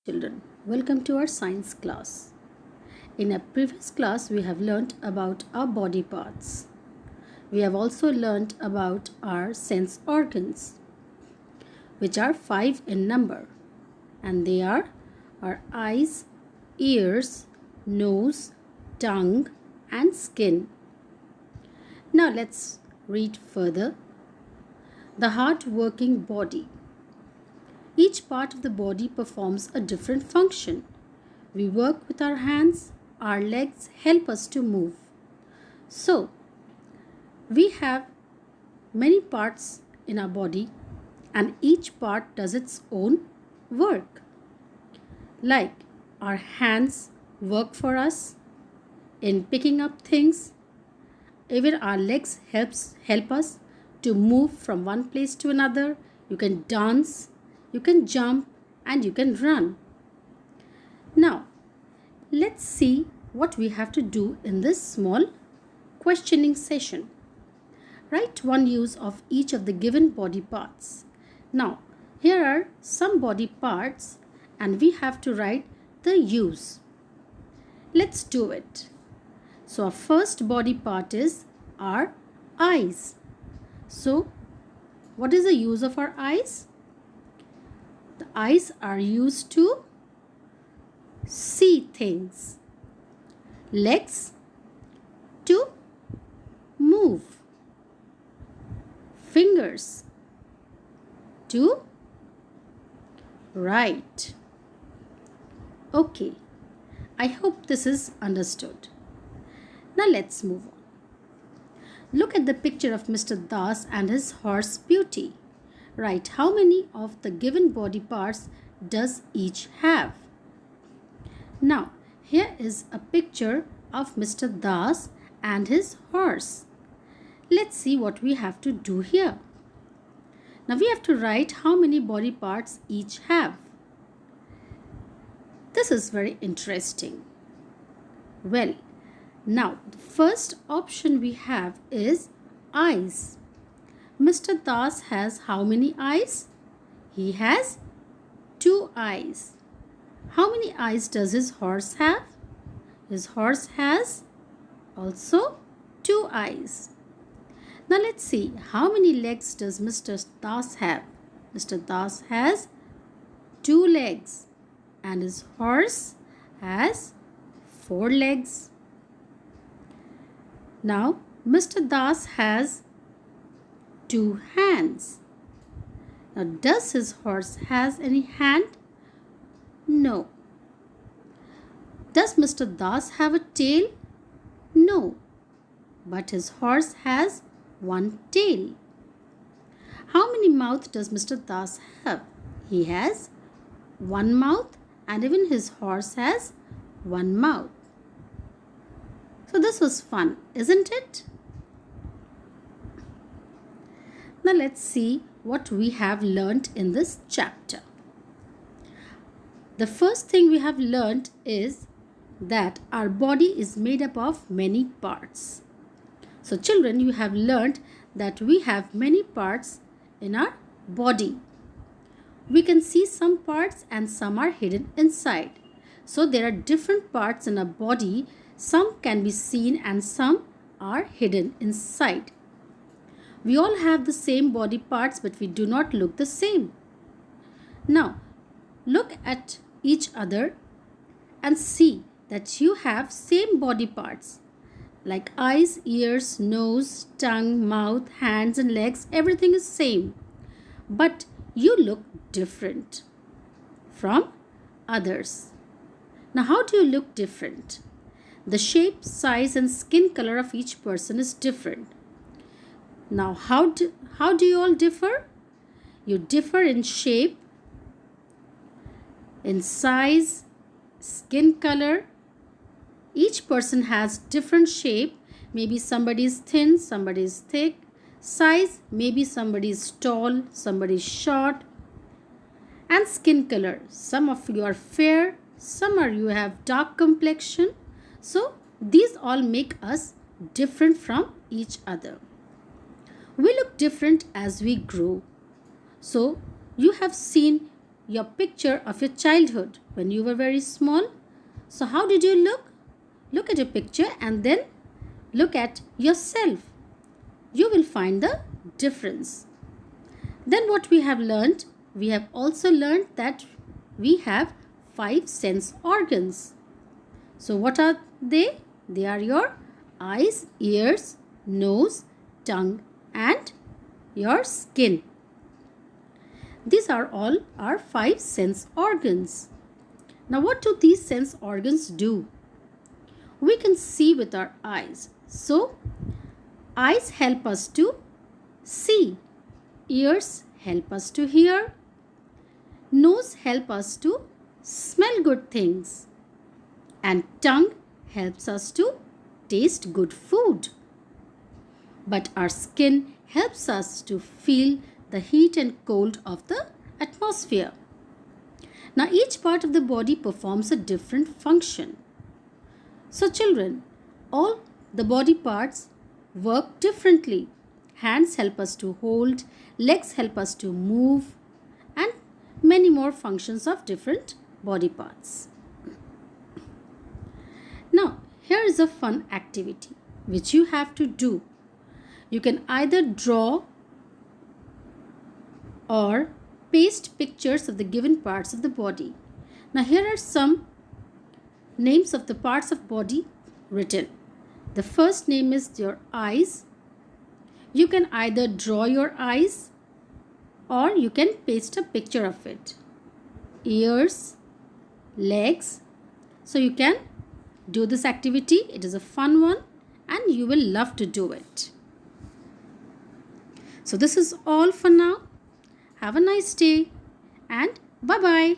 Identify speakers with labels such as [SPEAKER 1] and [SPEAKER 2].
[SPEAKER 1] Children, welcome to our science class. In a previous class, we have learnt about our body parts. We have also learnt about our sense organs, which are five in number, and they are our eyes, ears, nose, tongue, and skin. Now let's read further. The hard-working body. Each part of the body performs a different function. We work with our hands, our legs help us to move. So, we have many parts in our body and each part does its own work. Like our hands work for us in picking up things. Even our legs help us to move from one place to another. You can dance, you can jump, and you can run. Now, let's see what we have to do in this small questioning session. Write one use of each of the given body parts. Now, here are some body parts and we have to write the use. Let's do it. So, our first body part is our eyes. So, what is the use of our eyes? The eyes are used to see things. Legs to move. Fingers to write. Okay, I hope this is understood. Now let's move on. Look at the picture of Mr. Das and his horse Beauty. Write how many of the given body parts does each have. Now, here is a picture of Mr. Das and his horse. Let's see what we have to do here. Now, we have to write how many body parts each have. This is very interesting. Well, now the first option we have is eyes. Mr. Das has how many eyes? He has 2 eyes. How many eyes does his horse have? His horse has also 2 eyes. Now let's see how many legs does Mr. Das have? Mr. Das has 2 legs and his horse has 4 legs. Now Mr. Das has 2 hands. Now does his horse has any hand? No. Does Mr. Das have a tail? No. But his horse has 1 tail. How many mouths does Mr. Das have? He has 1 mouth and even his horse has 1 mouth. So this was fun, isn't it? Now let's see what we have learnt in this chapter. The first thing we have learnt is that our body is made up of many parts. So children, you have learnt that we have many parts in our body. We can see some parts and some are hidden inside. So there are different parts in our body. Some can be seen and some are hidden inside. We all have the same body parts but we do not look the same. Now, look at each other and see that you have same body parts like eyes, ears, nose, tongue, mouth, hands and legs. Everything is same. But you look different from others. Now, how do you look different? The shape, size and skin color of each person is different. Now, how do you all differ? You differ in shape, in size, skin color. Each person has different shape. Maybe somebody is thin, somebody is thick. Size, maybe somebody is tall, somebody is short. And skin color. Some of you are fair, some of you have dark complexion. So, these all make us different from each other. We look different as we grow. So, you have seen your picture of your childhood when you were very small. So how did you look? Look at your picture and then look at yourself. You will find the difference. Then what we have learned? We have also learned that we have 5 sense organs. So what are they? They are your eyes, ears, nose, tongue and your skin. These are all our 5 sense organs. Now what do these sense organs do? We can see with our eyes. So eyes help us to see. Ears help us to hear. Nose help us to smell good things. And tongue helps us to taste good food. But our skin helps us to feel the heat and cold of the atmosphere. Now each part of the body performs a different function. So children, all the body parts work differently. Hands help us to hold, legs help us to move, and many more functions of different body parts. Now, here is a fun activity which you have to do. You can either draw or paste pictures of the given parts of the body. Now, here are some names of the parts of body written. The first name is your eyes. You can either draw your eyes or you can paste a picture of it. Ears, legs. So you can do this activity. It is a fun one and you will love to do it. So this is all for now. Have a nice day and bye-bye.